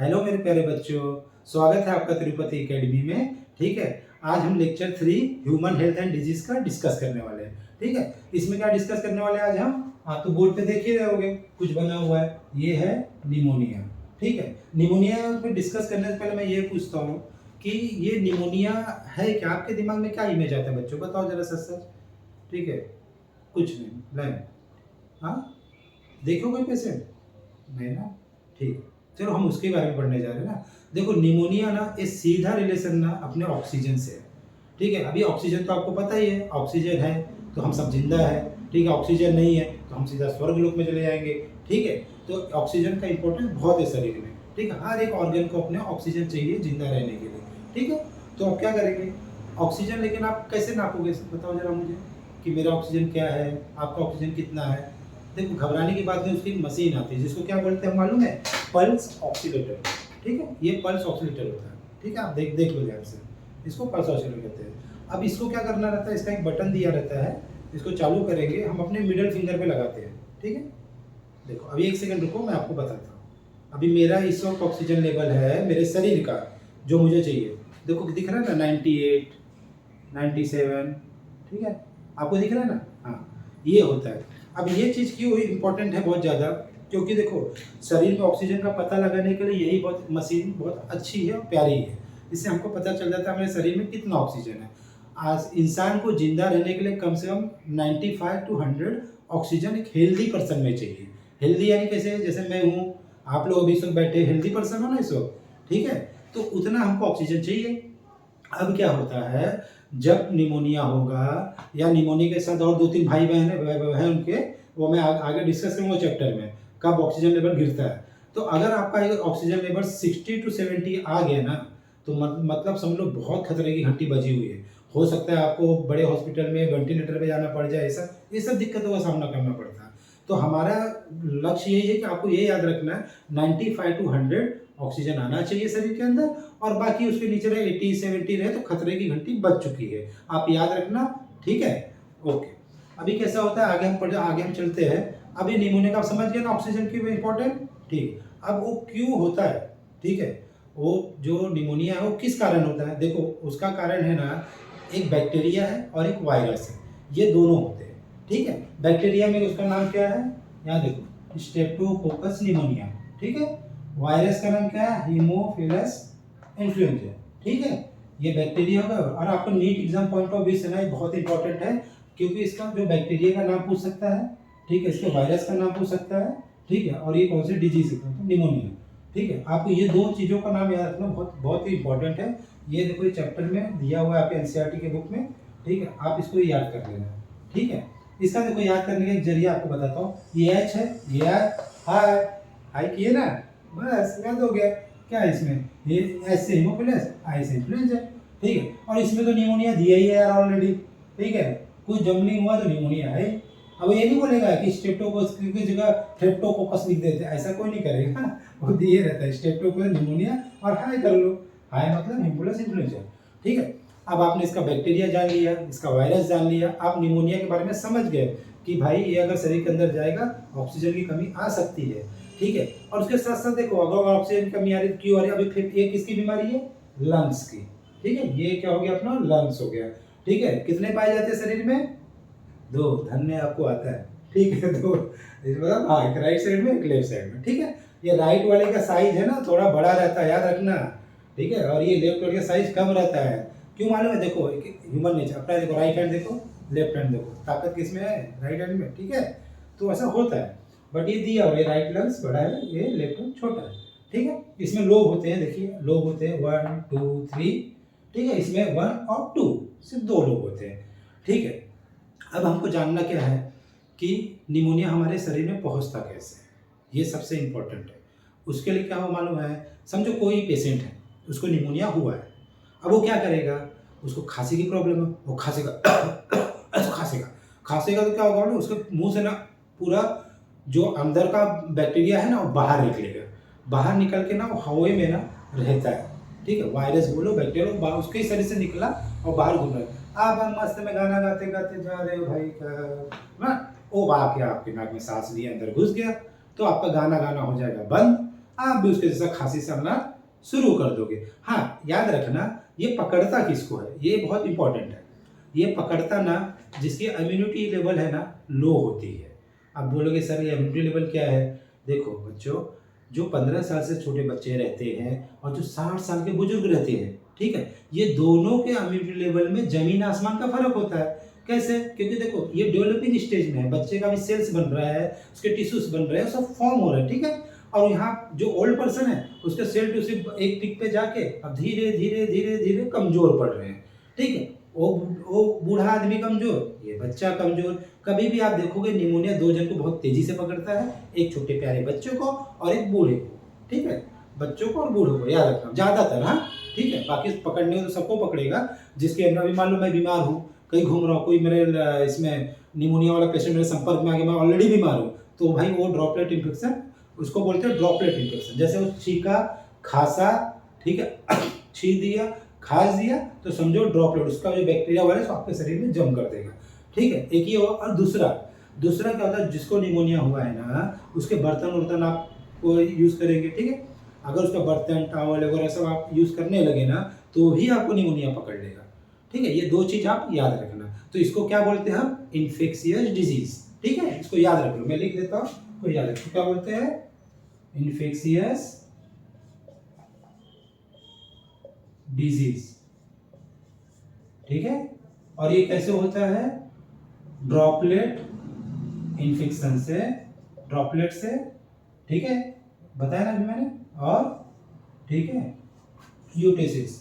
Hello मेरे प्यारे बच्चों, स्वागत है आपका तिरुपति एकेडमी में। ठीक है, आज हम lecture 3 human health and disease का डिस्कस करने वाले हैं। ठीक है, इसमें क्या डिस्कस करने वाले हैं आज हम? आप तो बोर्ड पे देख ही रहे होगे, कुछ बना हुआ है, ये है निमोनिया। ठीक है, निमोनिया पे डिस्कस करने से पहले मैं ये पूछता हूँ कि ये निमोनिया है क्या? आपके दिमाग में क्या इमेज आता है बच्चों, बताओ जरा सच सच। ठीक है, कुछ नहीं, ब्लैंक। हाँ, देखो कोई पेशेंट नहीं ना? ठीक है, चलो हम उसके बारे में पढ़ने जा रहे हैं ना। देखो निमोनिया ना एक सीधा रिलेशन ना अपने ऑक्सीजन से है। ठीक है, अभी ऑक्सीजन तो आपको पता ही है, ऑक्सीजन है तो हम सब जिंदा है। ठीक है, ऑक्सीजन नहीं है तो हम सीधा स्वर्ग लोक में चले जाएंगे। ठीक है, तो ऑक्सीजन का इंपॉर्टेंस बहुत है शरीर में। ठीक है, हर एक ऑर्गन को अपने ऑक्सीजन चाहिए जिंदा रहने के लिए। ठीक है, तो आप क्या करेंगे? ऑक्सीजन लेकिन आप कैसे नापोगे, बताओ जरा मुझे कि मेरा ऑक्सीजन क्या है, आपका ऑक्सीजन कितना है। देखो घबराने की बात नहीं, उसकी मशीन आती है जिसको क्या बोलते हैं मालूम है? Pulse oscillator. ठीक है, ये पल्स ऑक्सीलेटर होता है। ठीक है, आप देख लो ध्यान से, इसको पल्स ऑक्सीलेटर कहते हैं। अब इसको क्या करना रहता है, इसका एक बटन दिया रहता है, इसको चालू करेंगे, हम अपने मिडल फिंगर पे लगाते हैं। ठीक है, देखो अभी एक सेकंड रुको, मैं आपको बताता हूँ। अभी मेरा इस वक्त ऑक्सीजन लेवल है मेरे शरीर का जो मुझे चाहिए। देखो दिख रहा है ना, 98, 97। ठीक है, आपको दिख रहा है ना? हाँ, ये होता है। अब ये चीज़ क्यों इम्पोर्टेंट है बहुत ज़्यादा, क्योंकि देखो शरीर में ऑक्सीजन का पता लगाने के लिए यही बहुत मशीन बहुत अच्छी है और प्यारी है। इससे हमको पता चल जाता है हमारे शरीर में कितना ऑक्सीजन है। आज इंसान को जिंदा रहने के लिए कम से कम 95 टू 100 ऑक्सीजन एक हेल्दी पर्सन में चाहिए। हेल्दी यानी कैसे? जैसे मैं हूँ, आप लोग अभी इस वक्त बैठे हेल्दी पर्सन हो ना इस वक्त। ठीक है, तो उतना हमको ऑक्सीजन चाहिए। अब क्या होता है, जब निमोनिया होगा या निमोनिया के साथ और 2-3 भाई बहन हैं उनके, वो मैं आगे डिस्कस करूँगा चैप्टर में, कब ऑक्सीजन लेवल गिरता है। तो अगर आपका अगर ऑक्सीजन लेवल 60 टू 70 आ गया ना, तो मतलब समझ लो बहुत खतरे की घंटी बजी हुई है। हो सकता है आपको बड़े हॉस्पिटल में वेंटिलेटर पे जाना पड़ जाए, ऐसा ये सब दिक्कतों का सामना करना पड़ता है। तो हमारा लक्ष्य यही है कि आपको ये याद रखना है 95 टू 100 ऑक्सीजन आना चाहिए शरीर के अंदर, और बाकी उसके नीचे रहे 80-70 रहे तो खतरे की घंटी बज चुकी है। आप याद रखना। ठीक है, ओके। अभी कैसा होता है, आगे हम चलते हैं। अभी निमोनिया का आप समझ गए ना, ऑक्सीजन क्यों इम्पोर्टेंट। ठीक, अब वो क्यों होता है? ठीक है, वो जो निमोनिया है वो किस कारण होता है? देखो उसका कारण है ना, एक बैक्टीरिया है और एक वायरस है, ये दोनों होते हैं। ठीक है, बैक्टीरिया में उसका नाम क्या है, यहाँ देखो, स्ट्रेप्टोकोकस निमोनिया। ठीक है, वायरस का नाम क्या है? Haemophilus influenza. ठीक है, ये बैक्टीरिया होगा। और आपको NEET exam point of view से ना ये बहुत इंपॉर्टेंट है, क्योंकि इसका जो बैक्टीरिया का नाम पूछ सकता है, ठीक है, इसके वायरस का नाम पूछ सकता है। ठीक है, और ये कौन सी डिजीज है, तो निमोनिया। ठीक है, आपको ये दो चीज़ों का नाम याद रखना बहुत बहुत ही इंपॉर्टेंट है। ये देखो ये चैप्टर में दिया हुआ है आपके एनसीईआरटी के बुक में। ठीक है, आप इसको याद कर लेना। ठीक है, इसका देखो याद करने का एक जरिया आपको बताता हूँ। ये एच है, ये हाय हाय किए ना, बस याद हो गया। क्या है इसमें? ये एस से हीमोफिलस, आई से इन्फ्लुएंजा। ठीक है, और इसमें तो निमोनिया दिया ही है यार ऑलरेडी। ठीक है, कुछ जब नहीं हुआ तो निमोनिया है। अब ये नहीं बोलेगा कि स्ट्रेप्टोकोकस की जगह स्ट्रेप्टोकोकस लिख देते, ऐसा कोई नहीं करेगा। वो दिए रहता है स्ट्रेप्टोकोकस निमोनिया और हाय कर लो। हाय मतलब हीमोफिलस इन्फ्लुएंजा। ठीक है, अब आपने इसका बैक्टीरिया जान लिया, इसका वायरस जान लिया, आप निमोनिया के बारे में समझ गए कि भाई ये अगर शरीर के अंदर जाएगा ऑक्सीजन की कमी आ सकती है। ठीक है, और उसके साथ साथ देखो अगर ऑक्सीजन की कमी आ रही है क्यों आ रही है? अभी फिर ये किसकी बीमारी है? लंग्स की। ठीक है, ये क्या हो गया अपना? लंग्स हो गया। ठीक है, कितने पाए जाते हैं शरीर में? 2। धन्य आपको आता है। ठीक है, 2 मतलब हाँ, एक राइट साइड में एक लेफ्ट साइड में। ठीक है, ये राइट वाले का साइज है ना थोड़ा बड़ा रहता है, याद रखना। ठीक है, और ये लेफ्ट वाले का साइज कम रहता है। क्यों मालूम है? देखो ह्यूमन नेचर अपना, देखो राइट हैंड देखो, लेफ्ट हैंड देखो, ताकत किस में है? राइट हैंड में। ठीक है, तो ऐसा होता है। बट ये दिया हुआ है राइट लंग्स बड़ा है, ये लेफ्ट लंग छोटा है। ठीक है, इसमें लोब होते हैं, देखिए लोब होते हैं 1 2 3। ठीक है, इसमें 1 और 2 सिर्फ 2 लोब होते हैं। ठीक है, अब हमको जानना क्या है कि निमोनिया हमारे शरीर में पहुंचता कैसे है, ये सबसे इम्पोर्टेंट है। उसके लिए क्या हो मालूम है? समझो कोई पेशेंट है, उसको निमोनिया हुआ है। अब वो क्या करेगा? उसको खांसी की प्रॉब्लम है, वो खांसेगा ऐसा खांसेगा। खांसेगा तो क्या होगा ना, उसके मुंह से ना पूरा जो अंदर का बैक्टीरिया है ना वो बाहर निकलेगा। बाहर निकल के ना वो हवा में ना रहता है। ठीक है, वायरस बोलो बैक्टीरिया बोलो, उसके ही शरीर से निकला और बाहर घूम रहा है। आप मस्त में गाना गाते गाते जा रहे हो भाई ना, वो आके आपके नाक में सांस लिए अंदर घुस गया, तो आपका गाना गाना हो जाएगा बंद। आप भी उसके जैसा खांसी सरना शुरू कर दोगे। हाँ, याद रखना ये पकड़ता किसको है, ये बहुत इंपॉर्टेंट है। ये पकड़ता ना जिसकी इम्यूनिटी लेवल है ना लो होती है। आप बोलोगे सर ये इम्यूनिटी लेवल क्या है? देखो बच्चों, जो 15 साल से छोटे बच्चे रहते हैं और जो 60 साल के बुजुर्ग रहते हैं, ठीक है, ये दोनों के इम्यूनिटी लेवल में जमीन आसमान का फर्क होता है। कैसे? क्योंकि देखो ये डेवलपिंग स्टेज में है, बच्चे का भी सेल्स बन रहा है, उसके टिश्यूज बन रहे हैं, सब फॉर्म हो रहे हैं, ठीक है। और यहाँ जो ओल्ड पर्सन है उसके सेल टू सेल एक पीक पे जाके अब धीरे धीरे धीरे धीरे कमजोर पड़ रहे हैं, ठीक है। वो बूढ़ा आदमी कमजोर, ये बच्चा कमजोर। कभी भी आप देखोगे निमोनिया दो जन को बहुत तेजी से पकड़ता है, एक छोटे प्यारे बच्चों को और एक बूढ़े को, ठीक है। बच्चों को और बूढ़ों को याद रखना ज्यादातर, हाँ ठीक है। बाकी पकड़ने को तो सबको पकड़ेगा। जिसके अंदर अभी मान लो मैं बीमार हूँ, कहीं घूम रहा हूँ, कोई मेरे इसमें निमोनिया वाला पेशेंट मेरे संपर्क में आ गया, मैं ऑलरेडी बीमार हूँ, तो भाई वो ड्रॉपलेट इन्फेक्शन, उसको बोलते हैं ड्रॉपलेट इन्फेक्शन। जैसे वो छींका, खांसा, ठीक है, छींक दिया, खांस दिया, तो समझो ड्रॉपलेट, उसका जो बैक्टीरिया वायरस आपके शरीर में जम कर देगा, ठीक है। एक ये हुआ। और दूसरा क्या होता है, जिसको निमोनिया हुआ है ना, उसके बर्तन वर्तन आप यूज करेंगे, ठीक है। अगर उसका बर्तन टॉवल वगैरह सब आप यूज करने लगे ना, तो भी आपको निमोनिया पकड़ लेगा, ठीक है। ये दो चीज आप याद रखना। तो इसको क्या बोलते हैं हम? इन्फेक्शियस डिजीज, ठीक है। इसको याद रख लो, मैं लिख देता हूँ, कोई याद रखो। क्या बोलते हैं? इन्फेक्शियस डिजीज, ठीक है। और ये कैसे होता है? ड्रॉपलेट इन्फेक्शन से, ड्रॉपलेट से, ठीक है, बताया ना अभी मैंने। और ठीक है, यूटेसिस,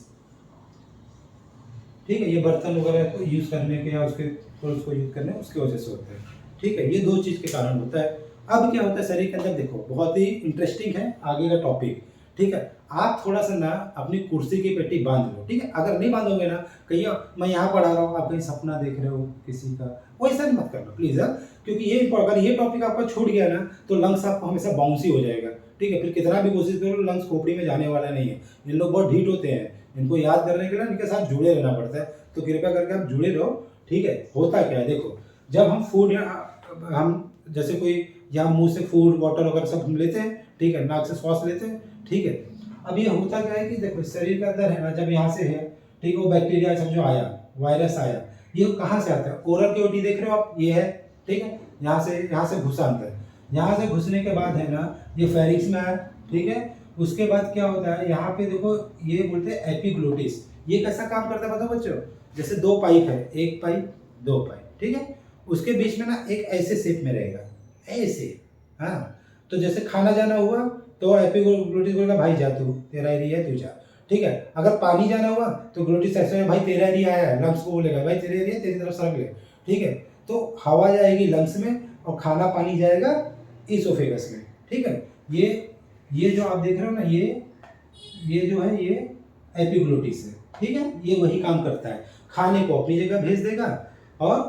ठीक है, ये बर्तन वगैरह को यूज करने के या उसको यूज करने उसकी वजह से होता है, ठीक है। ये दो चीज के कारण होता है। अब क्या होता है शरीर के अंदर, देखो बहुत ही इंटरेस्टिंग है आगे का टॉपिक, ठीक है। आप थोड़ा सा ना अपनी कुर्सी की पेटी बांध लो, ठीक है। अगर नहीं बांधोगे ना, कहीं मैं यहाँ पढ़ा रहा हूँ, आप कहीं सपना देख रहे हो किसी का, वैसा मत करना प्लीज, क्योंकि ये अगर ये टॉपिक आपका छूट गया ना, तो लंग्स आपको हमेशा बाउंसी हो जाएगा, ठीक है। फिर कितना भी कोशिश करो, लंग्स खोपड़ी में जाने वाला नहीं है। इन लोग बहुत ढीठ होते हैं, इनको याद करने के लिए इनके साथ जुड़े रहना पड़ता है। तो कृपया करके आप जुड़े रहो, ठीक है। होता क्या है देखो, जब हम फूड या हम जैसे कोई या मुंह से फूड वाटर वगैरह सब हम लेते हैं, ठीक है, नाक से श्वास लेते हैं, ठीक है। अब ये होता क्या है कि देखो शरीर के अंदर है ना, जब यहाँ से है, ठीक है, वो बैक्टीरिया समझो आया, वायरस आया, ये कहाँ से आता है? ओरल कैविटी देख रहे हो आप, ये है, ठीक है। यहाँ से घुसा अंदर, यहाँ से घुसने के बाद है ना, ये फेरिक्स में आया, ठीक है। उसके बाद क्या होता है, यहाँ पे देखो ये बोलते हैं एपिग्लोटिस। ये कैसा काम करता है बताओ बच्चों? जैसे दो पाइप है, एक पाइप दो पाइप, ठीक है। उसके बीच में ना एक ऐसे शेप में रहेगा, ऐसे, हाँ। तो जैसे खाना जाना हुआ तो एपिग्लोटिस बोलेगा भाई जा तू, तेरा एरिया है, तू जा, ठीक है। अगर पानी जाना हुआ तो ग्लोटिस ऐसे में भाई तेरा एरिया आया है, लंग्स को बोलेगा भाई तेरे एरिया, तेरी तरफ सरक ले, ठीक है। तो हवा जाएगी लंग्स में और खाना पानी जाएगा इसोफेगस में, ठीक है। ये जो आप देख रहे हो ना, ये जो है ये एपिग्लोटिस है, ठीक है। ये वही काम करता है, खाने को अपनी जगह भेज देगा और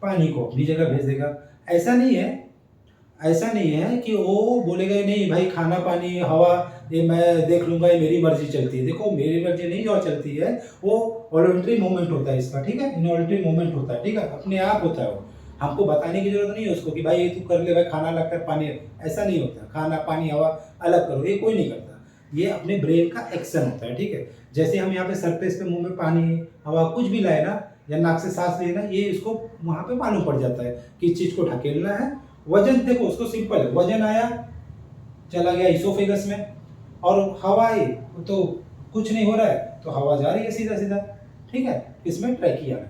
पानी को अपनी जगह भेज देगा। ऐसा नहीं है कि वो बोलेगा नहीं भाई खाना पानी हवा ये मैं देख लूंगा, ये मेरी मर्जी चलती है। देखो मेरी मर्जी नहीं जो चलती है, वो वॉलंटरी मूवमेंट होता है इसका, ठीक है, इनवॉलंटरी मूवमेंट होता है, ठीक है, अपने आप होता है। वो हमको बताने की जरूरत नहीं है उसको कि भाई ये तू कर ले, भाई खाना अलग कर पानी, ऐसा नहीं होता। खाना पानी हवा अलग करो, ये कोई नहीं करता, ये अपने ब्रेन का एक्शन होता है, ठीक है। जैसे हम यहाँ पे सरफेस पे मुंह में पानी हवा कुछ भी लाए ना, या नाक से सांस लेना, ये इसको वहाँ पे मालूम पड़ जाता है कि इस चीज को ढकेलना है। वजन देखो उसको सिंपल है, वजन आया चला गया इसोफेगस में, और हवा आई तो कुछ नहीं हो रहा है, तो हवा जा रही है सीधा सीधा, ठीक है। इसमें ट्रैकिया में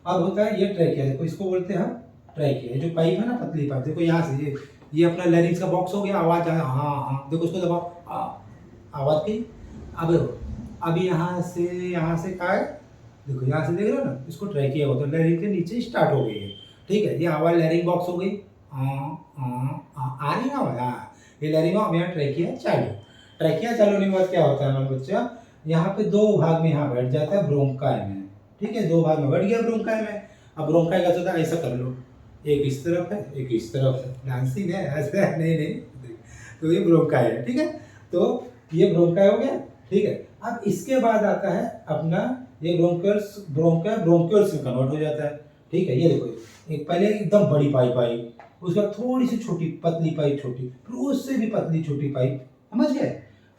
अब होता है ये ट्रैकिया, देखो इसको बोलते हैं हम ट्रैकिया। जो पाइप है ना, पतली पाइप, देखो यहाँ से ये अपना लैरिंक्स का बॉक्स हो गया, आवाज आया, हाँ हाँ, देखो उसको दबाओ, आवाज की। अब यहाँ से कहा है, देखो यहाँ से देख रहे हो ना, इसको ट्रैकिया होता है, लैरिंग के नीचे स्टार्ट हो गई है, ठीक है। ये आवाज लैरिंग बॉक्स हो गई, आ रही ना आवाज, ये लैरिंग बॉक्स, यहाँ ट्रैकिया चालू। ट्रैकिया चालू होने के बाद क्या होता है हमारे बच्चा, यहाँ पे दो भाग में यहाँ बैठ जाता है ब्रोंकाई में, ठीक है, दो भाग में बैठ गया ब्रोंकाई में। अब ब्रोंकाई का होता है, ऐसा कर लो, एक इस तरफ है एक इस तरफ है, डांसिंग है ऐसे, नहीं, तो ये ब्रोंकाई है, ठीक है। तो ये ब्रोंकाई हो गया, ठीक है। अब इसके बाद आता है अपना ये ब्रोंक्यूल्स में कन्वर्ट हो जाता है, ठीक है। ये देखो, एक पहले एकदम बड़ी पाइप आई, उसके बाद थोड़ी सी छोटी पतली पाइप, छोटी, फिर उससे भी पतली छोटी पाइप, समझ गए।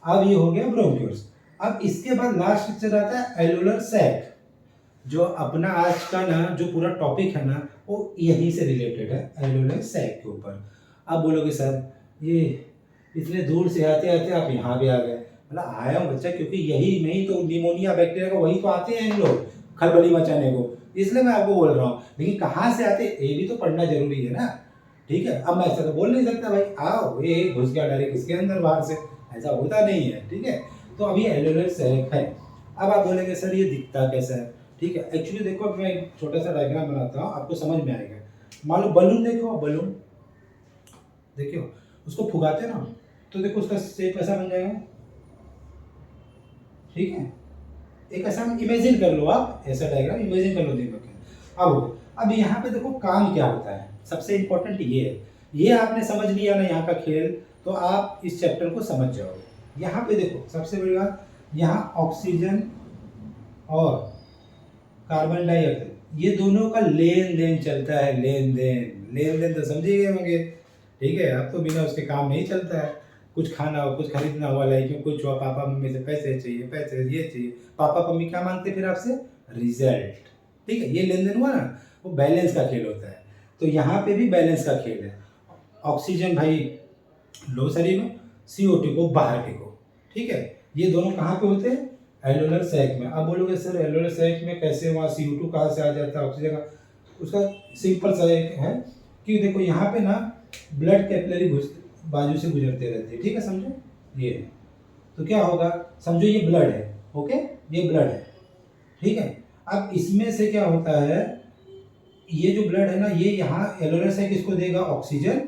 अब ये हो गया ब्रोंक्यूल्स। अब इसके बाद लास्ट स्ट्रक्चर आता है एल्वेओलर सैक। जो अपना आज का ना जो पूरा टॉपिक है ना वो यहीं से रिलेटेड है, एल्वेओलर सैक के ऊपर। अब बोलोगे सर ये इतने दूर से आते आते आप यहाँ भी आ गए। मतलब आया हूँ बच्चा, क्योंकि यही में ही तो निमोनिया बैक्टीरिया का वही तो आते हैं इन लोग खलबली मचाने को, इसलिए मैं आपको बोल रहा हूँ। लेकिन कहाँ से आते ये भी तो पढ़ना जरूरी है ना, ठीक है। अब मैं ऐसा तो बोल नहीं सकता भाई आओ ये घुस गया डायरेक्ट इसके अंदर बाहर से, ऐसा होता नहीं है, ठीक है। तो अभी एल्वेओलर सैक है। अब आप बोलेंगे सर ये दिखता कैसा है, ठीक है। एक्चुअली देखो मैं एक छोटा सा डायग्राम बनाता हूँ, आपको समझ में आएगा। मान लो बलून देखो, बलून देखियो उसको फुगाते ना तो देखो उसका शेप ऐसा बन जाएगा, ठीक है। एक ऐसा इमेजिन कर लो, आप ऐसा डायग्राम इमेजिन कर लो देखो क्या। अब यहाँ पे देखो काम क्या होता है, सबसे इंपॉर्टेंट ये है। ये आपने समझ लिया ना यहाँ का खेल, तो आप इस चैप्टर को समझ जाओगे। यहाँ पे देखो सबसे बड़ी बात, यहाँ ऑक्सीजन और कार्बन डाइऑक्साइड ये दोनों का लेन देन चलता है। लेन देन तो समझे गए होंगे, ठीक है। अब तो बिना उसके काम नहीं चलता है। कुछ खाना हो, कुछ खरीदना हुआ, लाइक कुछ हुआ, पापा मम्मी से पैसे चाहिए, पैसे ये चाहिए, पापा मम्मी क्या मांगते फिर आपसे, रिजल्ट, ठीक है। ये लेन देन हुआ ना, वो बैलेंस का खेल होता है। तो यहाँ पे भी बैलेंस का खेल है। ऑक्सीजन भाई लो शरीर में, CO2 को बाहर फेंको, ठीक है। ये दोनों कहाँ पे होते हैं, एल्वेओलर सैक में। अब बोलोगे सर एल्वेओलर सैक में कैसे, वहाँ CO2 कहाँ से आ जाता है ऑक्सीजन का। उसका सिंपल सा है कि देखो यहाँ पे ना ब्लड कैपिलरी बाजू से गुजरते रहते हैं, ठीक है, समझो ये। तो क्या होगा, समझो ये ब्लड है, ओके, ये ब्लड है, ठीक है। अब इसमें से क्या होता है, ये जो ब्लड है ना ये यहाँ एल्वेओलर सैक इसको देगा ऑक्सीजन,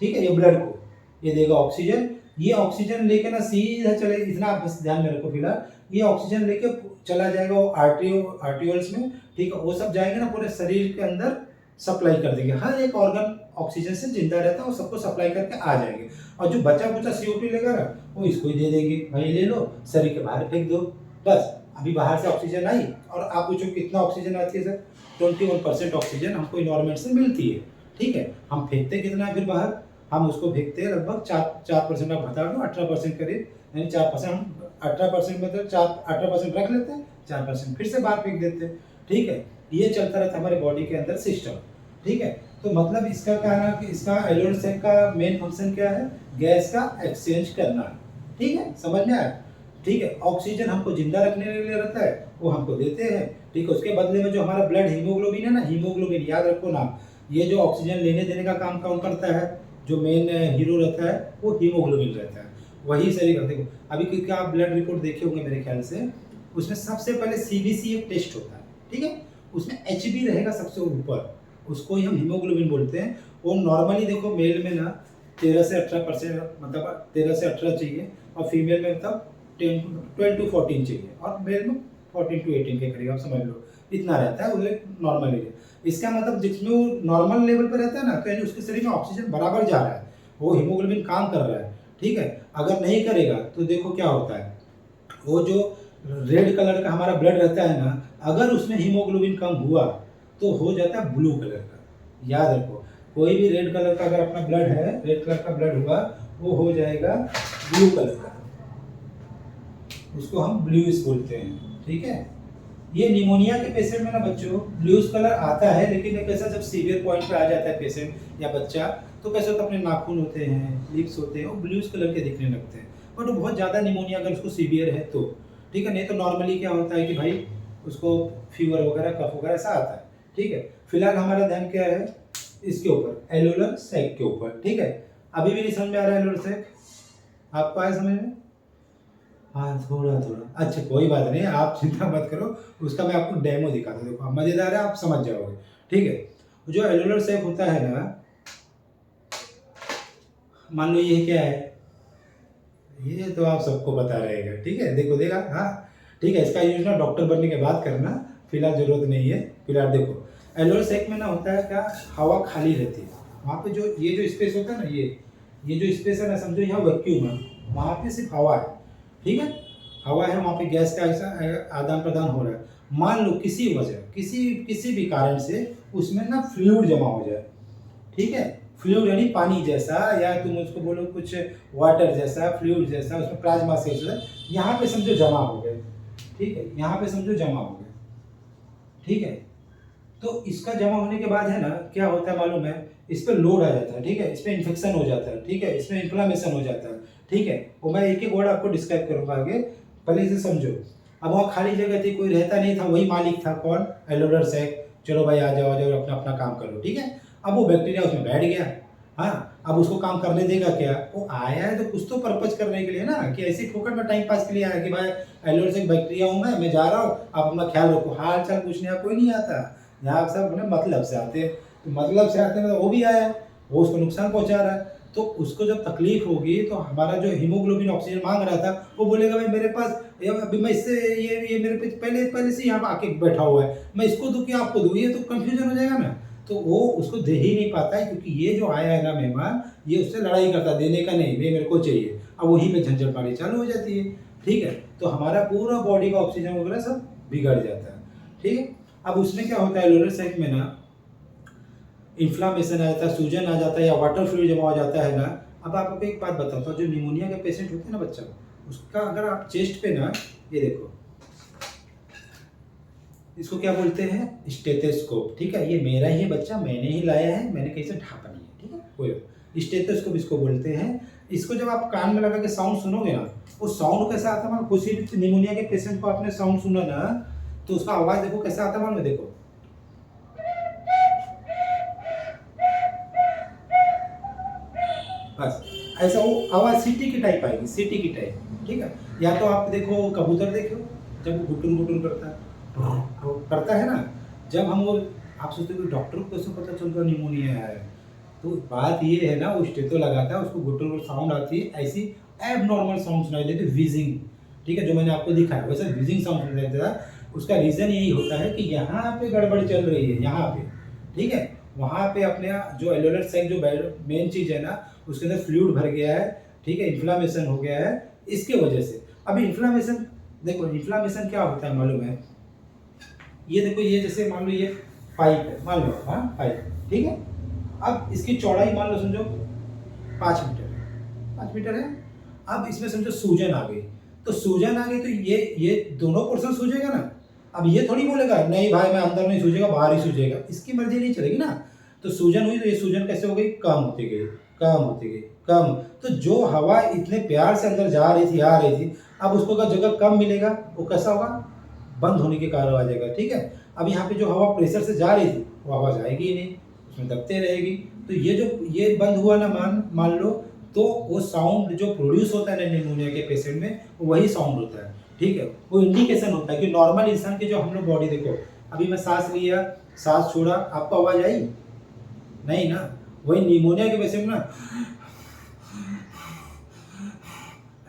ठीक है, ये ब्लड को ये देगा ऑक्सीजन। ये ऑक्सीजन लेके ना सीधा चले, इतना आप बस ध्यान में रखो फिलहाल, ये ऑक्सीजन लेके चला जाएगा वो आर्टियोल्स में, ठीक है। वो सब जाएंगे ना पूरे शरीर के अंदर सप्लाई कर देंगे। हर एक ऑर्गन ऑक्सीजन से जिंदा रहता है, वो सबको सप्लाई करके आ जाएंगे। और जो बचा कुचा CO2 लेगा ना वो इसको ही दे देंगे, भाई ले लो शरीर के बाहर फेंक दो, बस। अभी बाहर से ऑक्सीजन आई और आप पूछो कितना ऑक्सीजन आती है सर, 21% ऑक्सीजन हमको इन्वायरमेंट से मिलती है, ठीक है। हम फेंकते कितना है फिर बाहर, हम उसको फेंकते हैं लगभग 4% आप बता दो, 18% करीब, यानी 4%। हम 18% मतलब 18% रख लेते हैं, 4% फिर से बाहर फेंक देते हैं, ठीक है। ये चलता रहता है हमारे बॉडी के अंदर सिस्टम, ठीक है। तो मतलब इसका क्या ना कि इसका एल्वेओलर सैक का मेन फंक्शन क्या है, गैस का एक्सचेंज करना, ठीक है, समझ में आया, ठीक है। ऑक्सीजन हमको जिंदा रखने के लिए रहता है, वो हमको देते हैं, ठीक है। उसके बदले में जो हमारा ब्लड हीमोग्लोबिन है ना, हीमोग्लोबिन याद रखो ना, ये जो ऑक्सीजन लेने देने का काम कौन करता है, जो मेन हीरो रहता है वो हीमोग्लोबिन रहता है, वही शरीर का। देखो अभी क्योंकि आप ब्लड रिपोर्ट देखे होंगे मेरे ख्याल से, उसमें सबसे पहले CBC एक टेस्ट होता है, ठीक है। उसमें HB रहेगा सबसे ऊपर, उसको ही हम हीमोग्लोबिन बोलते हैं। वो नॉर्मली देखो मेल में ना 13 से 18%, मतलब 13 से 18 चाहिए, और फीमेल में मतलब 12 to 14 चाहिए, और मेल में 14 to 18 के करीब, आप समझ लो इतना रहता है उधर नॉर्मल एरिया। इसका मतलब जिसमें वो नॉर्मल लेवल पर रहता है ना, तो यानी उसके शरीर में ऑक्सीजन बराबर जा रहा है, वो हीमोग्लोबिन काम कर रहा है, ठीक है। अगर नहीं करेगा तो देखो क्या होता है, वो जो रेड कलर का हमारा ब्लड रहता है ना, अगर उसमें हीमोग्लोबिन कम हुआ तो हो जाता है ब्लू कलर का। याद रखो कोई भी रेड कलर का अगर अपना ब्लड है, रेड कलर का ब्लड हुआ वो हो जाएगा ब्लू कलर का, उसको हम ब्लूइश बोलते हैं, ठीक है। ये निमोनिया के पेशेंट में ना बच्चों ब्लूइश कलर आता है, लेकिन एक ऐसा जब सीवियर पॉइंट पे आ जाता है पेशेंट या बच्चा, तो कैसे होता है, अपने नाखून होते हैं, लिप्स होते हैं, वो ब्लूइश कलर के दिखने लगते हैं। बट वो बहुत ज़्यादा निमोनिया अगर उसको सीवियर है तो, ठीक है। नहीं तो नॉर्मली क्या होता है कि भाई उसको फीवर वगैरह कफ वगैरह ऐसा आता है, ठीक है। फिलहाल हमारा ध्यान क्या है, इसके ऊपर एल्वेओलर सैक के ऊपर, ठीक है। अभी भी नहीं समझ में आ रहा है एल्वेओलर सैक, आपको आया समझ में, हाँ थोड़ा थोड़ा, अच्छा कोई बात नहीं, आप चिंता मत करो, उसका मैं आपको डेमो दिखाता हूँ, देखो मज़ेदार है, आप समझ जाओगे, ठीक है। जो एल्वेओलर सैक होता है ना, मान लो ये क्या है, ये तो आप सबको पता रहेगा, ठीक है। देखो देखा, हाँ ठीक है। इसका यूज ना डॉक्टर बनने के बाद करना, फिलहाल जरूरत नहीं है। फिलहाल देखो एल्वेओलर सैक में ना होता है क्या, हवा खाली रहती है, वहाँ पे जो ये जो स्पेस होता है ना, ये जो स्पेस है ना, समझो यहाँ वैक्यूम है, वहाँ पे सिर्फ हवा है, ठीक है, हवा है, वहाँ पे गैस का ऐसा आदान प्रदान हो रहा है। मान लो किसी वजह किसी भी कारण से उसमें ना फ्लूइड जमा हो जाए, ठीक है, फ्लूइड यानी पानी जैसा, या तुम उसको बोलो कुछ वाटर जैसा, फ्लूइड जैसा, उसमें प्लाज्मा सेल्स यहाँ पे समझो जमा हो गए, ठीक है, यहाँ पे समझो जमा हो गए, ठीक है। तो इसका जमा होने के बाद है ना क्या होता है मालूम है, इस पर लोड आ जाता है, ठीक है, इस पर इन्फेक्शन हो जाता है, ठीक है, इसमें इन्फ्लामेशन हो जाता है, ठीक है। वो मैं एक एक वर्ड आपको डिस्क्राइब करूंगा आगे, पहले इसे समझो। अब वहाँ खाली जगह थी, कोई रहता नहीं था, वही मालिक था, कौन, एलोडर सैक, चलो भाई आ जाओ अपना अपना काम करो, ठीक है। अब वो बैक्टीरिया उसमें बैठ गया, हाँ, अब उसको काम करने देगा क्या, वो आया है तो कुछ तो पर्पज करने के लिए ना, कि ऐसे फोकट में टाइम पास के लिए आया कि भाई एलोडर सैक बैक्टीरिया हूँ मैं जा रहा हूँ, आप अपना ख्याल रखो, हाल चाल पूछने यहाँ कोई नहीं आता, यहाँ सब अपने मतलब से आते हैं, तो मतलब से आते हैं तो वो भी आया, वो उसको नुकसान पहुंचा रहा है, तो उसको जब तकलीफ होगी तो हमारा जो हीमोग्लोबिन ऑक्सीजन मांग रहा था वो बोलेगा भाई मेरे पास अभी मैं इससे ये मेरे पे पहले पहले से यहाँ आके बैठा हुआ है, मैं इसको दूं कि आपको दूं, ये तो कंफ्यूजन हो जाएगा ना, तो वो उसको दे ही नहीं पाता है, क्योंकि ये जो आया है ना मेहमान, ये उससे लड़ाई करता, देने का नहीं, ये मेरे को चाहिए, अब वहीं पे झंझट मारी चालू हो जाती है, ठीक है। तो हमारा पूरा बॉडी का ऑक्सीजन वगैरह सब बिगड़ जाता है, ठीक है। अब उसमें क्या होता है एलोडर सैक में ना, इन्फ्लामेशन आ जाता है, सूजन आ जाता है, या वाटर फ्लूइड जमा हो जाता है ना। अब आपको एक बात बताता हूँ, जो निमोनिया के पेशेंट होते हैं ना बच्चा, उसका अगर आप चेस्ट पे ना, ये देखो, इसको क्या बोलते हैं, स्टेथोस्कोप, ठीक है, ये मेरा ही बच्चा, मैंने ही लाया है, मैंने कहीं से ढापा नहीं है, ठीक है, कोई स्टेथोस्कोप इसको बोलते हैं। इसको जब आप कान में लगा के साउंड सुनोगे ना, वो साउंड कैसा आता है, किसी भी निमोनिया के पेशेंट को आपने साउंड सुना ना, तो उसका आवाज देखो कैसा आता है मालूम है, देखो, बस ऐसा वो आवाज सीटी की टाइप आएगी, सीटी की टाइप, ठीक है। या तो आप देखो कबूतर देखो, जब वो गुटुर गुटुर करता है, करता है ना, जब हम वो, आप सोचते हो डॉक्टर को कैसे पता चलता निमोनिया है, तो बात ये है ना, वो स्टेथो लगाता है, उसको गुटुर साउंड आती है, ऐसी एबनॉर्मल साउंड सुनाई देती है, विजिंग, ठीक है, जो मैंने आपको दिखाया वैसे विजिंग साउंड सुनाई देता है। उसका रीजन यही होता है कि यहाँ पे गड़बड़ चल रही है, यहाँ पे, ठीक है, वहाँ पे अपने जो एलोडर सैक जो मेन चीज है ना, उसके अंदर फ्लूइड भर गया है, ठीक है, इन्फ्लामेशन हो गया है, इसके वजह से। अभी इन्फ्लामेशन देखो, इन्फ्लामेशन क्या होता है मालूम है, ये देखो, ये जैसे मान लो ये पाइप है, मान लो, हाँ पाइप, ठीक है, अब इसकी चौड़ाई मान लो समझो 5 मीटर है, 5 मीटर है। अब इसमें समझो सूजन आ गई, तो सूजन आ गई तो ये दोनों पोर्शन सूजेगा ना, अब ये थोड़ी बोलेगा नहीं भाई मैं अंदर नहीं सूझेगा बाहर ही सूझेगा, इसकी मर्जी नहीं चलेगी ना। तो सूजन हुई तो ये सूजन कैसे हो गई, कम होती गई, कम होती गई, कम, तो जो हवा इतने प्यार से अंदर जा रही थी, आ रही थी, अब उसको अगर जगह कम मिलेगा वो कैसा होगा, बंद होने के कारण आ जाएगा, ठीक है। अब यहाँ पे जो हवा प्रेशर से जा रही थी वो हवा जाएगी ही नहीं, उसमें दबते रहेगी, तो ये जो ये बंद हुआ ना, मान लो, तो वो साउंड जो प्रोड्यूस होता है ना निमोनिया के पेशेंट में, वही साउंड होता है, ठीक है, वो इंडिकेशन होता है कि नॉर्मल इंसान के जो हम लोग बॉडी देखो, अभी मैं सांस लिया, सांस छोड़ा, आपको आवाज आई नहीं ना, वही निमोनिया के पेशेंट ना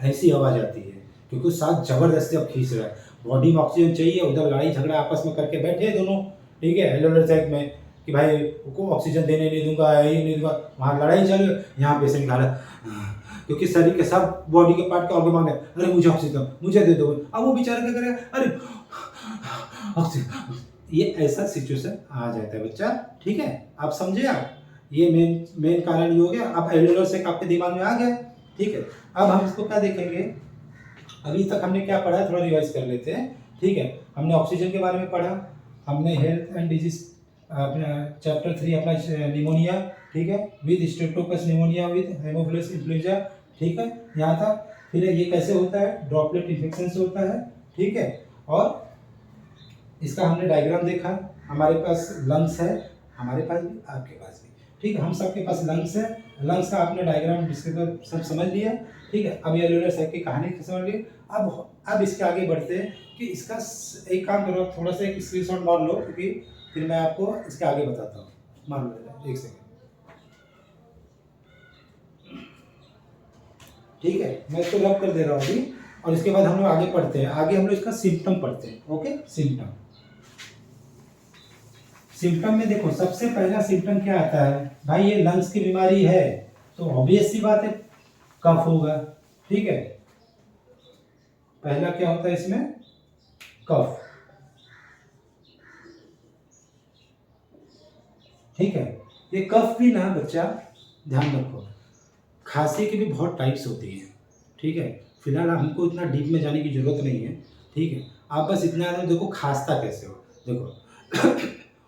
ऐसी आवाज आती है, क्योंकि सांस जबरदस्ती अब खींच रहा है, बॉडी में ऑक्सीजन चाहिए, उधर लड़ाई झगड़ा आपस में करके बैठे दोनों, ठीक है, एलोडर सैक में, कि भाई को ऑक्सीजन देने नहीं दूंगा, ये नहीं दूंगा, वहाँ लड़ाई चल रही, यहाँ पेशेंट का हालत, क्योंकि शरीर के सब बॉडी के पार्ट के ऑर्गन मांग रहे, अरे मुझे ऑक्सीजन मुझे दे दो, अब वो बेचारा क्या करेगा, अरे ऑक्सीजन, ये ऐसा सिचुएशन आ जाता है बच्चा, ठीक है, आप समझे, आप ये मेन कारण ये हो गया। अब एलोडर सैक आपके दिमाग में आ गया, ठीक है। अब हम इसको क्या देखेंगे, अभी तक हमने क्या पढ़ा है थोड़ा रिवाइज कर लेते हैं, ठीक है। हमने ऑक्सीजन के बारे में पढ़ा, हमने हेल्थ एंड डिजीज अपना चैप्टर 3 अपना निमोनिया, ठीक है, with Streptococcus pneumonia with Haemophilus influenza, ठीक है, यहाँ तक। फिर ये कैसे होता है, ड्रॉपलेट इन्फेक्शन से होता है, ठीक है, और इसका हमने डायग्राम देखा, हमारे पास लंग्स है, हमारे पास भी आपके पास भी, ठीक है, हम सबके पास लंग्स है, लंग्स का आपने डायग्राम डिस्क्रिप्टर सब समझ लिया, ठीक है। अब एलोडर सैक की कहानी समझ ली। अब इसके आगे बढ़ते हैं कि इसका एक काम करो, थोड़ा सा एक स्क्रीनशॉट मार लो, क्योंकि फिर मैं आपको इसके आगे बताता हूँ, मान लो एक सेकेंड, ठीक है, मैं इसको रब कर दे रहा हूँ अभी, और इसके बाद हम लोग आगे पढ़ते हैं, आगे हम लोग इसका सिम्टम पढ़ते हैं, ओके। सिम्टम में देखो, सबसे पहला सिम्टम क्या आता है भाई, ये लंग्स की बीमारी है, तो ऑब्वियस सी बात है कफ होगा, ठीक है, पहला क्या होता है इसमें, कफ, ठीक है। ये कफ भी ना बच्चा ध्यान रखो, खांसी की भी बहुत टाइप्स होती हैं, ठीक है। फिलहाल हमको इतना डीप में जाने की ज़रूरत नहीं है, ठीक है। आप बस इतना जानो, देखो खांसता कैसे हो, देखो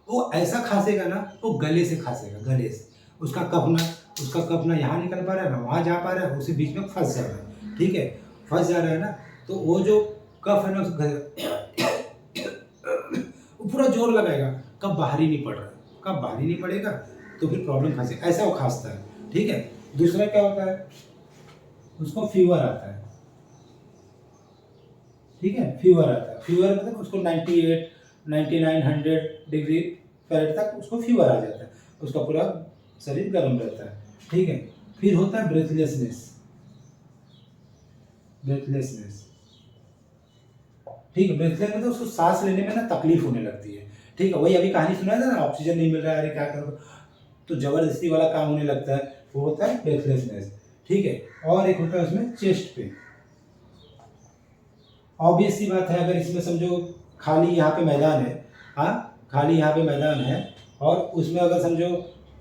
वो ऐसा खांसेगा ना, वो गले से खांसेगा, गले से। उसका कफ ना यहाँ निकल पा रहा है ना वहाँ जा पा रहा है, उसी बीच में फंस जा रहा है, ठीक है। फंस जा रहा है ना, तो वो जो कफ है ना वो पूरा जोर लगाएगा, कब बाहर ही नहीं पड़ रहा है, कब बाहर ही नहीं पड़ेगा तो फिर प्रॉब्लम खांसी, ऐसा वो खांसता है, ठीक है। दूसरा क्या होता है, उसको फीवर आता है, ठीक है। फीवर आता है, फीवर मतलब उसको 98 99 100 डिग्री फ़ारेनहाइट तक उसको फीवर आ जाता है, उसका पूरा शरीर गर्म रहता है, ठीक है। फिर होता है ब्रेथलेसनेस, ब्रेथलेसनेस, ठीक है। ब्रेथलेस मतलब उसको सांस लेने में ना तकलीफ होने लगती है, ठीक है। वही अभी कहानी सुना था ना, ऑक्सीजन नहीं मिल रहा है, अरे क्या करो, तो जबरदस्ती वाला काम होने लगता है, वो होता है ब्रेथलेसनेस, ठीक है। और एक होता है उसमें चेस्ट पेन। ऑब्वियस सी बात है, अगर इसमें समझो खाली यहाँ पे मैदान है, हाँ खाली यहाँ पे मैदान है, और उसमें अगर समझो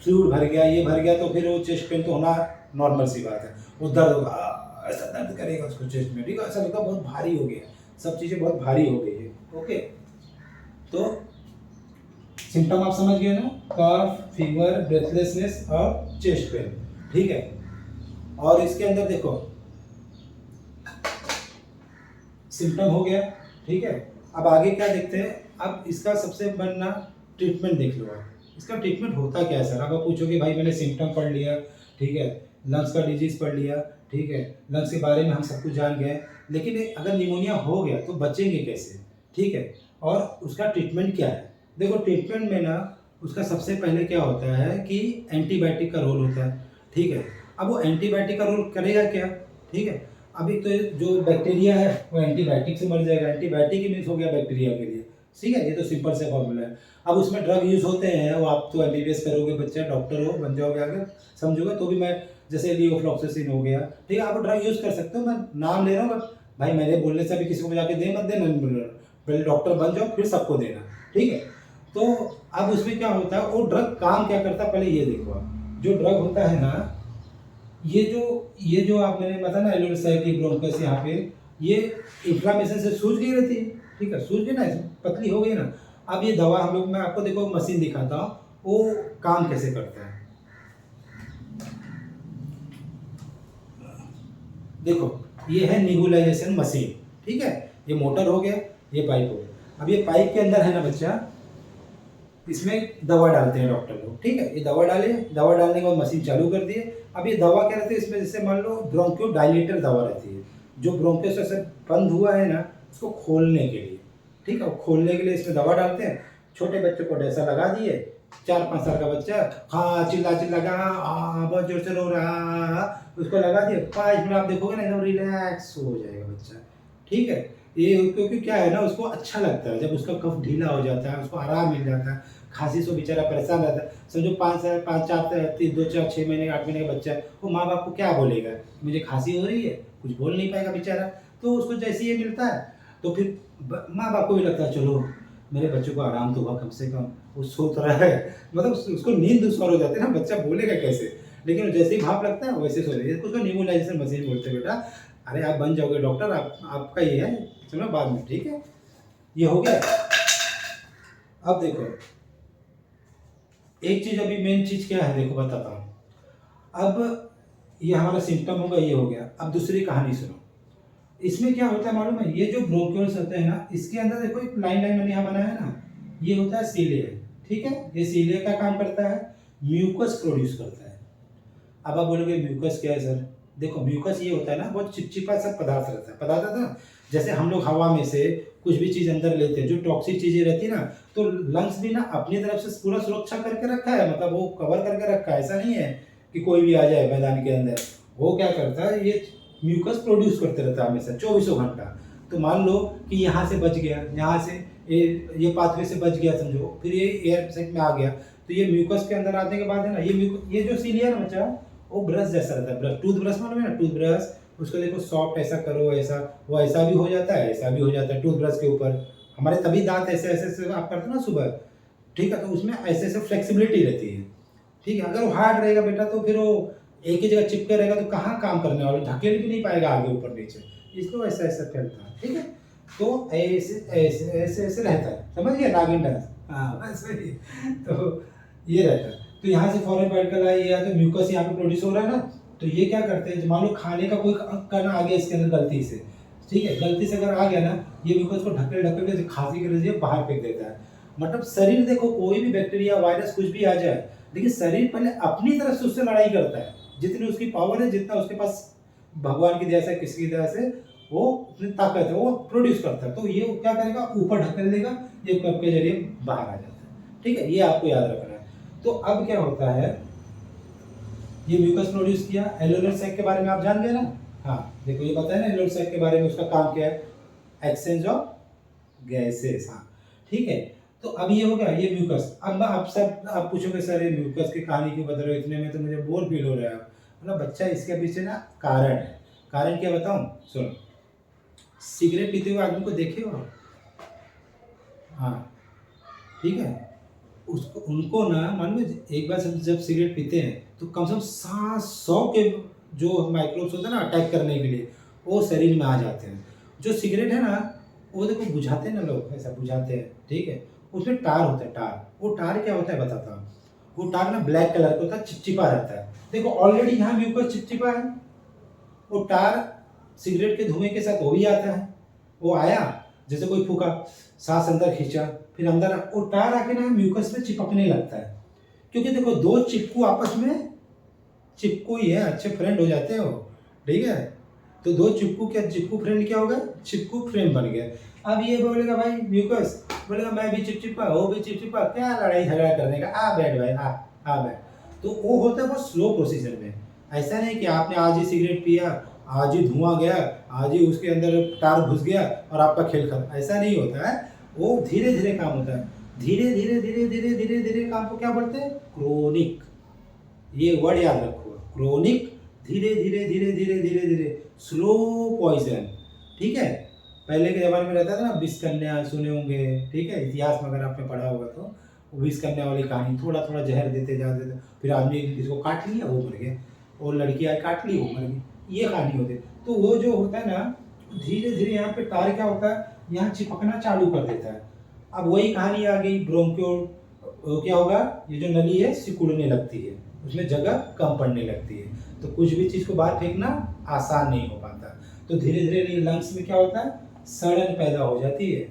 फ्लूइड भर गया, ये भर गया, तो फिर वो चेस्ट पेन तो होना नॉर्मल सी बात है। वो दर्द होगा, ऐसा दर्द करेगा उसको चेस्ट में, ठीक है। ऐसा लगता बहुत भारी हो गया, सब चीज़ें बहुत भारी हो गई है, ओके। तो सिम्टम आप समझ गए ना, कफ, फीवर, ब्रेथलेसनेस और चेस्ट पेन, ठीक है। और इसके अंदर देखो सिम्टम हो गया, ठीक है। अब आगे क्या देखते हैं, अब इसका सबसे बढ़ना ट्रीटमेंट देख लो आप, इसका ट्रीटमेंट होता क्या है सर। अब आप पूछोगे भाई मैंने सिम्टम पढ़ लिया, ठीक है, लंग्स का डिजीज़ पढ़ लिया, ठीक है, लंग्स के बारे में हम सब कुछ जान गए, लेकिन अगर निमोनिया हो गया तो बचेंगे कैसे, ठीक है। और उसका ट्रीटमेंट क्या है, देखो ट्रीटमेंट में ना उसका सबसे पहले क्या होता है कि एंटीबायोटिक का रोल होता है, ठीक है। अब वो एंटीबायोटिक का रोल करेगा क्या, ठीक है। अभी तो जो बैक्टीरिया है वो एंटीबायोटिक से मर जाएगा, एंटीबायोटिक ही मीन्स हो गया बैक्टीरिया के लिए, ठीक है। ये तो सिंपल से फॉर्मूला है। अब उसमें ड्रग यूज़ होते हैं, वो आप तो एमबीबीएस करोगे, बच्चा डॉक्टर हो बन जाओगे आगे, समझोगे तो भी मैं, जैसे लियोफ्लॉक्सासिन हो गया, ठीक है, आप ड्रग यूज़ कर सकते हो, मैं नाम ले रहा हूँ, बट भाई मेरे बोलने से अभी किसी को जाके दे मत देना, पहले डॉक्टर बन जाओ फिर सबको देना, ठीक है। तो अब उसमें क्या होता है, वो ड्रग काम क्या करता है पहले ये देखो आप, जो ड्रग होता है ना, ये जो आप मैंने बताया ना एलोसाइक्लिक ब्रोंकस, यहाँ पे ये इन्फ्लामेशन से सूज गई रहती है, ठीक है, सूज गई ना, पतली हो गई ना। अब ये दवा हम लोग, मैं आपको देखो मशीन दिखाता हूँ वो काम कैसे करता है। देखो ये है निबुलाइजेशन मशीन, ठीक है, ये मोटर हो गया, ये पाइप हो गया। अब ये पाइप के अंदर है ना बच्चा, इसमें दवा डालते हैं डॉक्टर लोग, ठीक है। ये दवा डाले, दवा डालने के बाद मशीन चालू कर दिए। अब ये दवा क्या रहती है इसमें, जैसे मान लो ब्रोंकियो डायलेटर दवा रहती है, जो ब्रोंकियो से बंद हुआ है ना उसको खोलने के लिए, ठीक है। खोलने के लिए इसमें दवा डालते हैं। छोटे बच्चे को ऐसा लगा दिए, 4-5 साल का बच्चा, हाँ चिल्ला चिल्ला का बहुत जोर से रो रहा, उसको लगा दिए, 5 मिनट आप देखोगे ना एकदम रिलैक्स हो जाएगा बच्चा, ठीक है। ये क्योंकि क्या है ना, उसको अच्छा लगता है जब उसका कफ ढीला हो जाता है, उसको आराम मिल जाता है। खांसी से बेचारा परेशान रहता है, समझो 5 साल 5 4 2 4 6 महीने 8 महीने का बच्चा है, वो माँ बाप को क्या बोलेगा, मुझे खांसी हो रही है, कुछ बोल नहीं पाएगा बेचारा। तो उसको जैसे ये मिलता है तो फिर माँ बाप को भी लगता है चलो मेरे बच्चों को आराम तो हुआ कम से कम, वो सो तो रहा है, मतलब उसको नींद दुश्वार हो जाती है ना, बच्चा बोलेगा कैसे, लेकिन जैसे ही भाप लगता है वैसे सो रही है। उसको निबुलाइजेशन मशीन बोलते हैं बेटा। अरे आप बन जाओगे डॉक्टर, आपका ये है, चलो बाद में, ठीक है। ये हो गया। अब देखो एक चीज, अभी मेन चीज क्या है देखो बताता हूँ। अब ये हमारा सिम्टम होगा, ये हो गया। अब दूसरी कहानी सुनो, इसमें क्या होता है मालूम है, ये जो ब्रोंक्यूल्स होते हैं ना, इसके अंदर देखो एक लाइन लाइन मैंने यहाँ बनाया है ना, ये होता है सीलिया, ठीक है। ये सीलिया का काम करता है, म्यूकस प्रोड्यूस करता है। अब आप बोलोगे म्यूकस क्या है सर, देखो म्यूकस ये होता है ना, बहुत चिपचिपा सा पदार्थ रहता है, पदार्थ रहता है ना, जैसे हम लोग हवा में से कुछ भी चीज़ अंदर लेते हैं, जो टॉक्सिक चीज़ें रहती है ना, तो लंग्स भी ना अपनी तरफ से पूरा सुरक्षा करके रखा है, मतलब वो कवर करके रखा है, ऐसा नहीं है कि कोई भी आ जाए मैदान के अंदर। वो क्या करता है, ये म्यूकस प्रोड्यूस करते रहता है हमेशा 24 घंटा। तो मान लो कि यहाँ से बच गया, यहाँ से ये पाथवे से बच गया समझो, फिर ये एयर सेट में आ गया, तो ये म्यूकस के अंदर आने के बाद है ना, ये जो सीलिया है ना बच्चा, वो ब्रश जैसा रहता है, ब्रश, टूथब्रश मालूम है ना, टूथब्रश, उसको देखो सॉफ्ट ऐसा करो, ऐसा वो ऐसा भी हो जाता है, ऐसा भी हो जाता है टूथब्रश के ऊपर। हमारे तभी दांत ऐसे ऐसे आप करते हो ना सुबह, ठीक है, तो उसमें ऐसे ऐसे फ्लेक्सिबिलिटी रहती है, ठीक है। अगर वो हार्ड रहेगा बेटा तो फिर वो एक ही जगह चिपके रहेगा तो कहाँ काम करने वाला, ढकेल भी नहीं पाएगा आगे ऊपर नीचे, इसको ऐसा ऐसा फैलता है। ठीक है, तो ऐसे ऐसे ऐसे ऐसे रहता है, समझ गया नागिन डांस। हाँ बस वही, तो ये रहता है। तो यहाँ से फॉरेन पार्टिकल आए या तो म्यूकस यहाँ पे प्रोड्यूस हो रहा है ना, तो ये क्या करते हैं, मान लो खाने का कोई कण आ गया इसके अंदर गलती से, ठीक है, गलती से अगर आ गया ना, ये म्यूकस को ढकेल ढकेल के खांसी के नजरिए बाहर फेंक देता है। मतलब शरीर देखो, कोई भी बैक्टीरिया वायरस कुछ भी आ जाए, लेकिन शरीर पहले अपनी तरफ से उससे लड़ाई करता है, जितनी उसकी पावर है, जितना उसके पास भगवान की दया से, किसी की दया से वो उतनी ताकत है, वो प्रोड्यूस करता है। तो ये क्या करेगा, ऊपर ढकेल देगा, ये कप के जरिए बाहर आ जाता है। ठीक है, ये आपको याद रखना है। तो अब क्या होता है, ये म्यूकस प्रोड्यूस किया। एलोलर सैक के बारे में आप जान गए ना। हाँ देखो, ये बताया ना एलोलर सैक के बारे में, उसका काम क्या है, एक्सचेंज ऑफ गैसेस। हाँ ठीक है, तो अब ये हो गया ये म्यूकस। अब आप सब आप पूछोगे सर ये म्यूकस की कहानी क्यों बता रहे हो, इतने में तो मुझे बोर फील हो रहा है। मतलब बच्चा, इसके पीछे ना कारण है। कारण क्या बताऊं, सुनो। सिगरेट पीते हुए आदमी को देखे हो, हाँ ठीक है, उसको उनको ना मान लो एक बार जब सिगरेट पीते हैं तो कम से कम 700 के जो माइक्रोब्स होते हैं ना अटैक करने के लिए, वो शरीर में आ जाते हैं। जो सिगरेट है ना, वो देखो बुझाते हैं ना लोग, ऐसा बुझाते हैं, ठीक है, उसमें टार होता है, टार। वो टार क्या होता है बताता हूँ। वो टार ना ब्लैक कलर का होता है, चिपचिपा रहता है। देखो ऑलरेडी यहाँ भी ऊपर चिपचिपा है, वो टार सिगरेट के धुएं के साथ वो भी आता है। वो आया, जैसे कोई फूका, सांस अंदर खींचा, फिर अंदर वो टार आके ना म्यूकस में चिपकने लगता है। क्योंकि देखो दो चिपकू आपस में चिपकू ही है, अच्छे फ्रेंड हो जाते हो, ठीक है। तो दो चिपकू क्या, चिपकू फ्रेंड क्या होगा, चिपकू फ्रेंड बन गया। अब ये बोलेगा भाई म्यूकस, बोलेगा मैं भी चिपचिपा, वो भी चिपचिपा, क्या लड़ाई झगड़ा करने का, आ बैठ भाई, आ बैठ। तो वो होता है बहुत स्लो प्रोसीजर में। ऐसा नहीं कि आपने आज ही सिगरेट पिया, आज ही धुआं गया, आज ही उसके अंदर तार घुस गया और आपका खेल खत्म, ऐसा नहीं होता है। वो धीरे धीरे काम होता है, धीरे धीरे धीरे धीरे धीरे धीरे काम को क्या बोलते हैं, क्रोनिक। ये वर्ड याद रखो, क्रोनिक, धीरे धीरे धीरे धीरे धीरे धीरे, स्लो पॉइजन। ठीक है, पहले के ज़माने में रहता था ना, विष कन्या सुने होंगे, ठीक है, इतिहास में अगर आपने पढ़ा होगा तो विष कन्या वाली कहानी, थोड़ा थोड़ा जहर देते जाते थे, फिर आदमी किसी को काट लिया वो मर गया, और लड़की आई काट ली वो मर गई, ये कहानी होती है। तो वो जो होता है ना, धीरे धीरे यहाँ पे तार क्या होता है, यहाँ चिपकना चालू कर देता है। अब वही कहानी आ गई ब्रोंक्योल, क्या होगा, ये जो नली है सिकुड़ने लगती है, उसमें जगह कम पड़ने लगती है, तो कुछ भी चीज़ को बाहर फेंकना आसान नहीं हो पाता। तो धीरे धीरे लंग्स में क्या होता है, सड़न पैदा हो जाती है।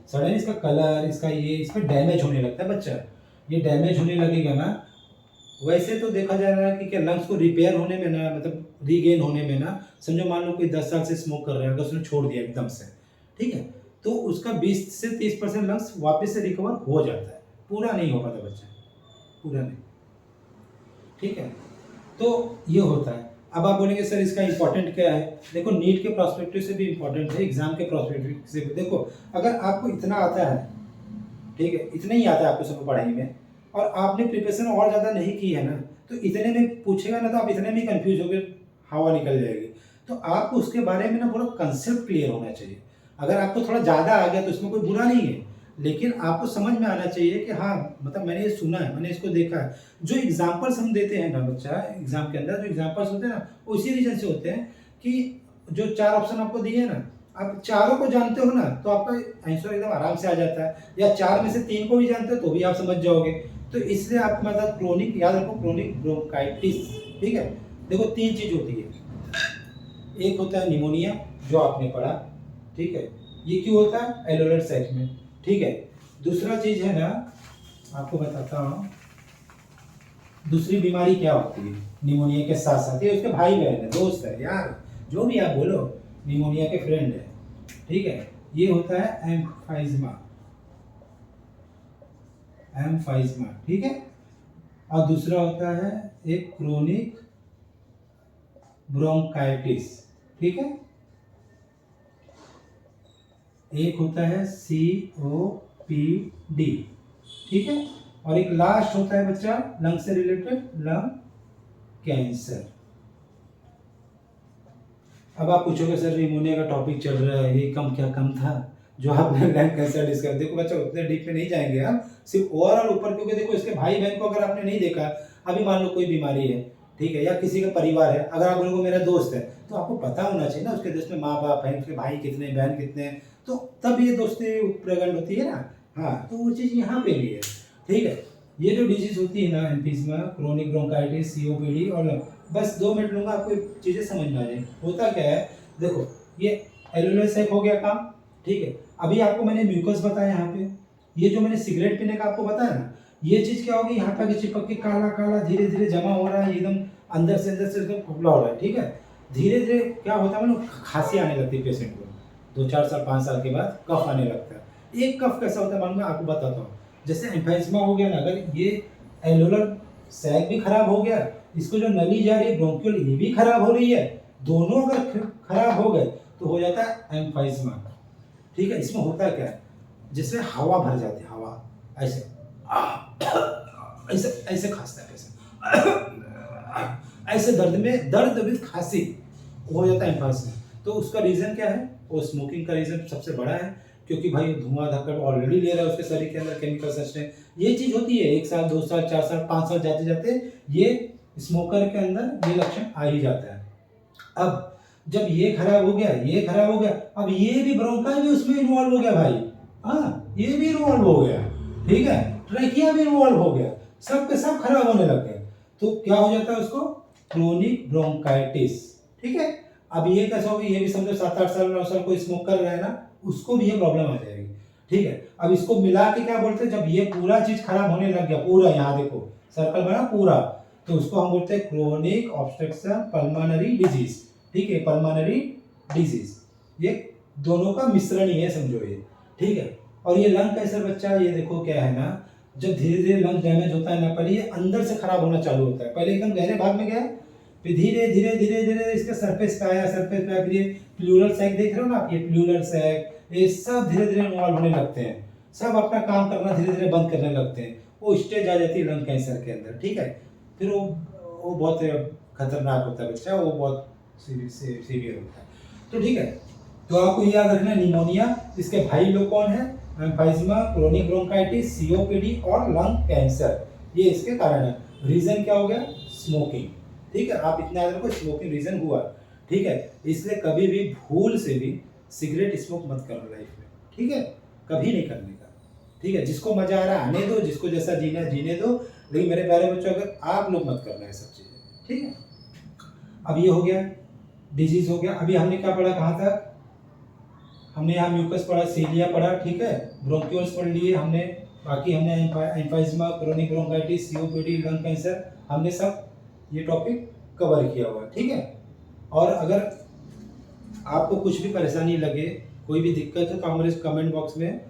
सड़न, इसका कलर, इसका ये, इसमें डैमेज होने लगता है बच्चा। ये डैमेज होने लगेगा ना, वैसे तो देखा जा रहा है कि क्या लंग्स को रिपेयर होने में ना, मतलब रीगेन होने में ना, समझो मान लो कोई 10 साल से स्मोक कर रहा है, अगर उसने छोड़ दिया एकदम से, ठीक है, तो उसका 20 से 30% लंग्स वापस से रिकवर हो जाता है, पूरा नहीं हो पाता बच्चा, पूरा नहीं, ठीक है। तो ये होता है। अब आप बोलेंगे सर इसका इंपॉर्टेंट क्या है, देखो नीट के प्रोस्पेक्टिव से भी इंपॉर्टेंट है, एग्जाम के प्रोस्पेक्टिव से भी। देखो अगर आपको इतना आता है, ठीक है, इतना ही आता है आपको सब पढ़ाई में, और आपने प्रिपरेशन और ज़्यादा नहीं की है ना, तो इतने में पूछेगा ना तो आप इतने में कंफ्यूज होकर हवा निकल जाएगी। तो आपको उसके बारे में ना पूरा कंसेप्ट क्लियर होना चाहिए। अगर आपको थोड़ा ज़्यादा आ गया तो इसमें कोई बुरा नहीं है, लेकिन आपको समझ में आना चाहिए कि हाँ, मतलब मैंने ये सुना है, मैंने इसको देखा है। जो एग्जाम्पल्स हम देते हैं ना बच्चा, एग्जाम के अंदर जो एग्जाम्पल्स होते हैं ना, वो इसी रीजन से होते हैं कि जो 4 ऑप्शन आपको दिए हैं ना, आप चारों को जानते हो ना, तो आपका आंसर एकदम आराम से आ जाता है। या 4 में से 3 को भी जानते हो तो भी आप समझ जाओगे। तो इसलिए आप मतलब क्रोनिक याद रखो, क्रोनिक ब्रोंकाइटिस, ठीक है। देखो 3 चीज होती है, एक होता है निमोनिया जो आपने पढ़ा, ठीक है, ये क्यों होता है, एलोलर सैक में, ठीक है। दूसरा चीज है ना, आपको बताता हूँ, दूसरी बीमारी क्या होती है निमोनिया के साथ साथ, ये उसके भाई बहन है, दोस्त है यार, जो भी आप बोलो, निमोनिया के फ्रेंड है, ठीक है। ये होता है एम्फाइज्मा, एम्फाइज्मा, ठीक है। और दूसरा होता है एक क्रोनिक ब्रोंकाइटिस, ठीक है। एक होता है COPD, ठीक है। और एक लास्ट होता है बच्चा लंग से रिलेटेड, लंग कैंसर। अब आप पूछोगे सर निमोनिया का टॉपिक चल रहा है, ये कम क्या कम था जो आपने लंग कैंसर डिस्कस। देखो बच्चा उतने डीप में नहीं जाएंगे हम, सिर्फ ओवरऑल ऊपर, क्योंकि देखो इसके भाई बहन को अगर आपने नहीं देखा, अभी मान लो कोई बीमारी है, ठीक है, या किसी का परिवार है, अगर आप बोलोगे मेरा दोस्त है, तो आपको पता होना चाहिए ना उसके दोस्त में माँ बाप है, उसके भाई कितने, बहन कितने हैं, तो तब ये दोस्ती प्रकट होती है ना। हाँ, तो वो चीज़ यहाँ पे भी है, ठीक है। ये जो डिजीज होती है ना, एम्फीसमा, क्रोनिक ब्रोंकाइटिस, सीओपीडी और बस 2 मिनट लूँगा, आपको चीज़ें समझ में आ जाएगी। होता क्या है, देखो ये एलुलर सेक हो गया काम, ठीक है। अभी आपको मैंने म्यूकस बताया यहाँ पे, ये जो मैंने सिगरेट पीने का आपको बताया ना, ये चीज़ क्या होगी, यहाँ पे आके चिपक के काला काला धीरे धीरे जमा हो रहा है, एकदम अंदर से एकदम खुला हो रहा है, ठीक है। धीरे धीरे क्या होता है, मतलब खांसी आने लगती है पेशेंट को, 2-4 साल 5 साल के बाद कफ आने लगता है। एक कफ कैसा होता है मालूम है, आपको बताता हूँ। जैसे एम्फाइजमा हो गया ना, अगर ये एलुलर सैक भी खराब हो गया, इसको जो नली जा रही है ब्रोंकियल, ये भी खराब हो रही है, दोनों अगर खराब हो गए तो हो जाता है एम्फाइजमा, ठीक है। इसमें होता क्या है, जिसमें हवा भर जाती है, हवा ऐसे ऐसे ऐसे खांसता है पेशेंट, ऐसे दर्द विद खांसी हो जाता है एम्फाइजमा। तो उसका रीज़न क्या है, वो स्मोकिंग का रीज़न सबसे बड़ा है, क्योंकि भाई धुआं धक्कर ऑलरेडी ले रहा है, उसके शरीर के अंदर केमिकल सब्सटेंस, ये चीज़ होती है 1 साल 2 साल 4 साल 5 साल जाते जाते ये स्मोकर के अंदर ये लक्षण आ ही जाता है। अब जब ये खराब हो गया, ये खराब हो गया, अब ये भी ब्रोंकाई भी उसमें इन्वॉल्व हो गया भाई, हाँ ये भी इन्वॉल्व हो गया, ठीक है, ट्रैकिया भी इन्वॉल्व हो गया, सब के सब खराब होने लग गए। तो क्या हो जाता है उसको, क्रोनिक ब्रोंकाइटिस, ठीक है। अब ये कैसा होगी, ये भी समझो 7-8 साल 9 साल कोई स्मोक कर रहा है ना, उसको भी ये प्रॉब्लम आ जाएगी, ठीक है। अब इसको मिला के क्या बोलते हैं, जब ये पूरा चीज खराब होने लग गया, पूरा यहाँ देखो सर्कल बना पूरा, तो उसको हम बोलते हैं क्रोनिक ऑब्स्ट्रक्शन पल्मोनरी डिजीज, ठीक है, पल्मोनरी डिजीज, ये दोनों का मिश्रण ही है समझो ये, ठीक है। और ये लंग कैंसर बच्चा, ये देखो क्या है ना, जब धीरे धीरे लंग डैमेज होता है ना, पहले ये अंदर से खराब होना चालू होता है, पहले एकदम गहरे भाग में गया, फिर धीरे धीरे धीरे धीरे इसके सरफेस पे आया, सरफेस पे फिर ये प्लूरल सैक देख रहे हो ना आप, ये प्लूरल सैक, ये सब धीरे धीरे इन्वॉल्व होने लगते हैं, सब अपना काम करना धीरे धीरे बंद करने लगते हैं, वो स्टेज आ जाती है लंग कैंसर के अंदर, ठीक है। फिर वो बहुत खतरनाक होता है बच्चा, वो बहुत सीवियर होता है, तो ठीक है। तो आपको ये याद रखना, निमोनिया, इसके भाई लोग कौन है, एम्फाइजमा, क्रोनिक ब्रोंकाइटिस, सीओपीडी और लंग कैंसर, ये इसके कारण है। रीजन क्या हो गया, स्मोकिंग, ठीक है। आप इतना याद रखो, स्मोकिंग रीजन हुआ, ठीक है। इसलिए कभी भी भूल से भी सिगरेट स्मोक मत करो लाइफ में, ठीक है, कभी नहीं करने का, ठीक है। जिसको मजा आ रहा है आने दो, जिसको जैसा जीना है जीने दो, लेकिन मेरे प्यारे बच्चों अगर आप लोग मत करना है सब चीजें, ठीक है। अब ये हो गया, डिजीज हो गया। अभी हमने क्या पढ़ा, कहाँ तक हमने, यहाँ म्यूकस पढ़ा, सीलिया पढ़ा, ठीक है, ब्रोंक्यूल्स पढ़ लिए हमने, बाकी हमने emphysema, chronic bronchitis, COPD, lung cancer, हमने सब ये टॉपिक कवर किया हुआ है, ठीक है। और अगर आपको कुछ भी परेशानी लगे, कोई भी दिक्कत हो, तो हमारे कमेंट बॉक्स में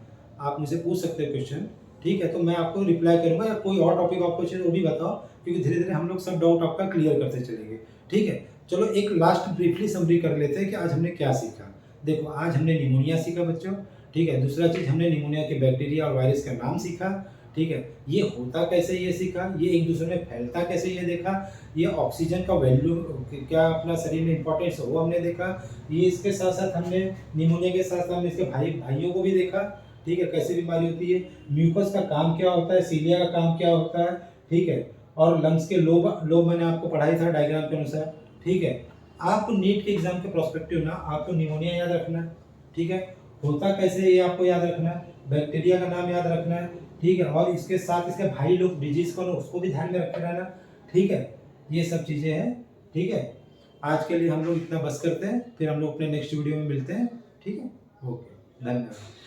आप मुझे पूछ सकते हो क्वेश्चन, ठीक है, तो मैं आपको रिप्लाई करूंगा, या कोई और टॉपिक आपको चाहिए वो भी बताओ, क्योंकि धीरे धीरे हम लोग सब डाउट आपका क्लियर करते चलेंगे, ठीक है। चलो एक लास्ट ब्रीफली समरी कर लेते हैं कि आज हमने क्या सीखा। देखो आज हमने निमोनिया सीखा बच्चों, ठीक है। दूसरा चीज़ हमने निमोनिया के बैक्टीरिया और वायरस का नाम सीखा, ठीक है। ये होता कैसे ये सीखा, ये एक दूसरे में फैलता कैसे ये देखा, ये ऑक्सीजन का वैल्यू क्या अपना शरीर में इंपॉर्टेंस है वो हमने देखा, ये इसके साथ साथ हमने निमोनिया के साथ साथ हमने इसके भाइयों को भी देखा, ठीक है, कैसे बीमारी होती है, म्यूकस का काम क्या होता है, सीलिया का काम क्या होता है, ठीक है, और लंग्स के लोब मैंने आपको पढ़ाई था डायग्राम के अनुसार, ठीक है। आपको नीट के एग्जाम के प्रोस्पेक्टिव ना आपको निमोनिया याद रखना है, ठीक है, होता कैसे ये आपको याद रखना है, बैक्टीरिया का नाम याद रखना है, ठीक है, और इसके साथ इसके भाई लोग डिजीज को उसको भी ध्यान में रखे रहना, ठीक है। ये सब चीज़ें हैं, ठीक है। आज के लिए हम लोग इतना बस करते हैं, फिर हम लोग अपने नेक्स्ट वीडियो में मिलते हैं, ठीक है, ओके, धन्यवाद।